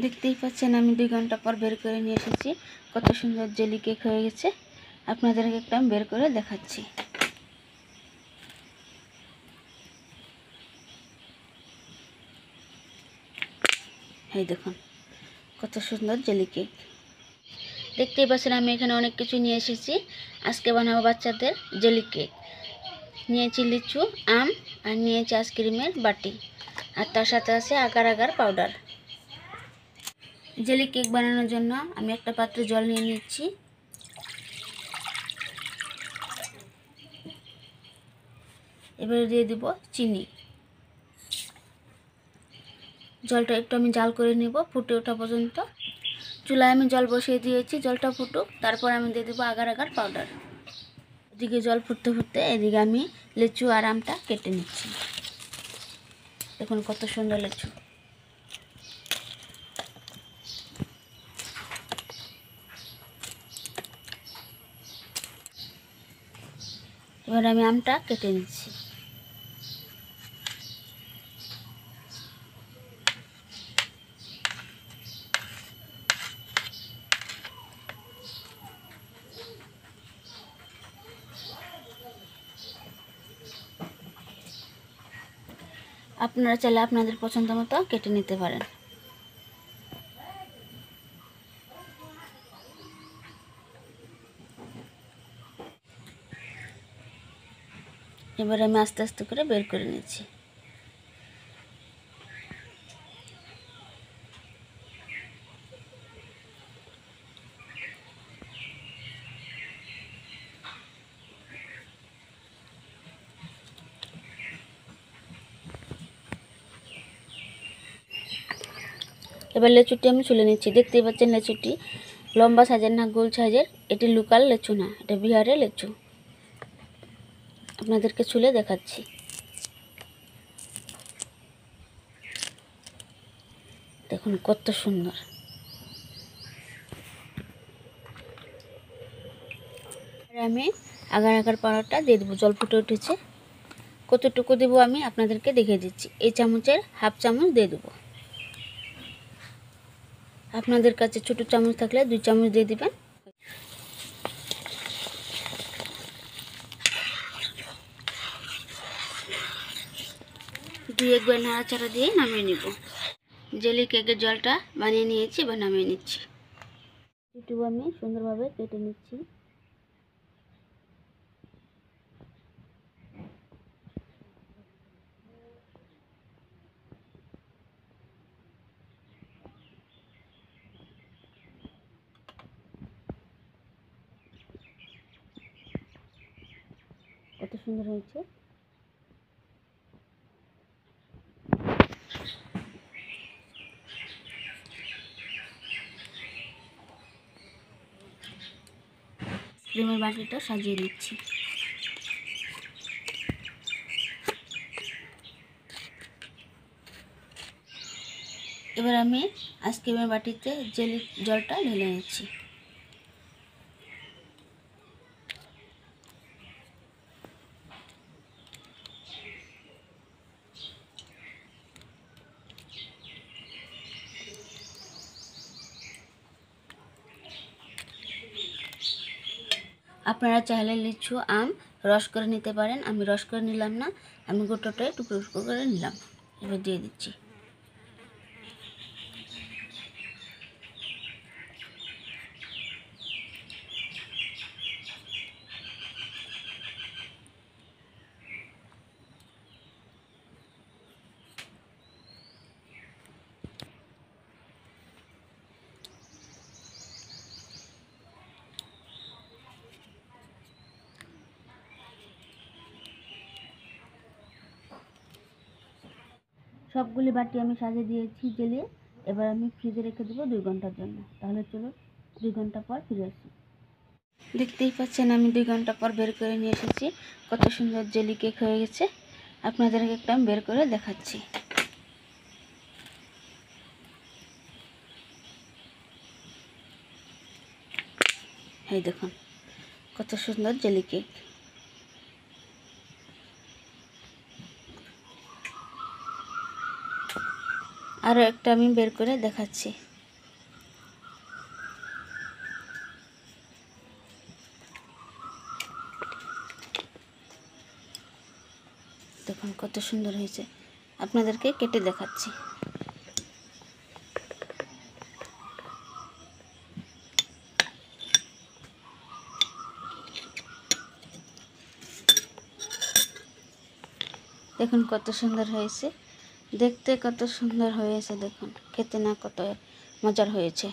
দেখতেই পাচ্ছেন আমি 2 ঘন্টা পর বের করে নিয়ে এসেছি। কত সুন্দর জেলি কেক হয়ে গেছে। আপনাদেরকে একটা বের করে দেখাচ্ছি। এই দেখুন কত সুন্দর জেলি কেক। দেখতেই পাচ্ছেন আমি এখানে অনেক কিছু নিয়ে এসেছি। আজকে বানাবো বাচ্চাদের জেলি কেক। নিয়েছি লিচু, আম আর নিয়েছি আইসক্রিমের বাটি, আর তার সাথে আছে agar agar powder. Jelly cake বানানোর জন্য আমি একটা পাত্রে জল নিয়ে নিচ্ছি। এবারে দিয়ে দিব চিনি। জলটা একটু আমি জাল করে নেব ফুটে ওঠা পর্যন্ত। চুলায় আমি জল বসিয়ে দিয়েছি, জলটা ফুটুক, তারপর আমি দিয়ে দেবো আগার আগার পাউডার। এদিকে জল ফুটতে ফুটতে এদিকে আমি লিচু আর আমটা কেটে নিচ্ছি। দেখুন কত সুন্দর লিচু। এবার আমি আমটা কেটে নিচ্ছি। আপনারা চাইলে আপনাদের পছন্দ মতো কেটে নিতে পারেন। এবার আমি আস্তে আস্তে করে বের করে নিচ্ছি। এবার লেচুটি আমি ছুলে নিচ্ছি। দেখতেই পাচ্ছেন লেচুটি লম্বা সাইজের না গোল সাইজের। এটি লোকাল লেচু না, এটা বিহারের লেচু। আপনাদেরকে ছুলে দেখাচ্ছি। দেখুন কত সুন্দর। আমি আগার আগার পাউডারটা দিয়ে দেবো। জল ফুটে উঠেছে। কতটুকু দেবো আমি আপনাদেরকে দেখিয়ে দিচ্ছি। এই চামচের হাফ চামচ দিয়ে দেবো। আপনাদের কাছে ছোটো চামচ থাকলে 2 চামচ দিয়ে দিবেন। দুই একবার নাড়াচাড়া দিয়ে নামিয়ে নিব। জেলি কেকের জলটা বানিয়ে নিয়েছি, এবার নামিয়ে নিচ্ছি। একটু আমি সুন্দরভাবে কেটে নিচ্ছি। কত সুন্দর হয়েছে। ক্রিমের বাটিটা সাজিয়ে নিচ্ছি। এবার আমি আইসক্রিমের বাটিতে জেলি জলটা ঢেলে নিচ্ছি। আপনারা চাইলে লিচু আম রস করে নিতে পারেন। আমি রস করে নিলাম না, আমি গোটাটাই টুকরো টুকরো করে নিলাম। এবার দিয়ে দিচ্ছি। সবগুলি বাটি আমি সাজিয়ে দিয়েছি জেলে। এবার আমি ফ্রিজে রেখে দেবো 2 ঘন্টার জন্য। তাহলে চলো 2 ঘন্টা পর ফিরে আসি। দেখতেই পাচ্ছেন আমি 2 ঘন্টা পর বের করে নিয়ে এসেছি। কত সুন্দর জেলি কেক হয়ে গেছে। আপনাদেরকে একটা বের করে দেখাচ্ছি। এই দেখুন কত সুন্দর জেলি কেক। আরও একটা আমি বের করে দেখাচ্ছি। দেখুন কত সুন্দর হয়েছে, আপনাদেরকে কেটে দেখাচ্ছি। দেখুন কত সুন্দর হয়েছে, দেখতে কত সুন্দর হয়েছে, দেখুন খেতে না কত মজার হয়েছে।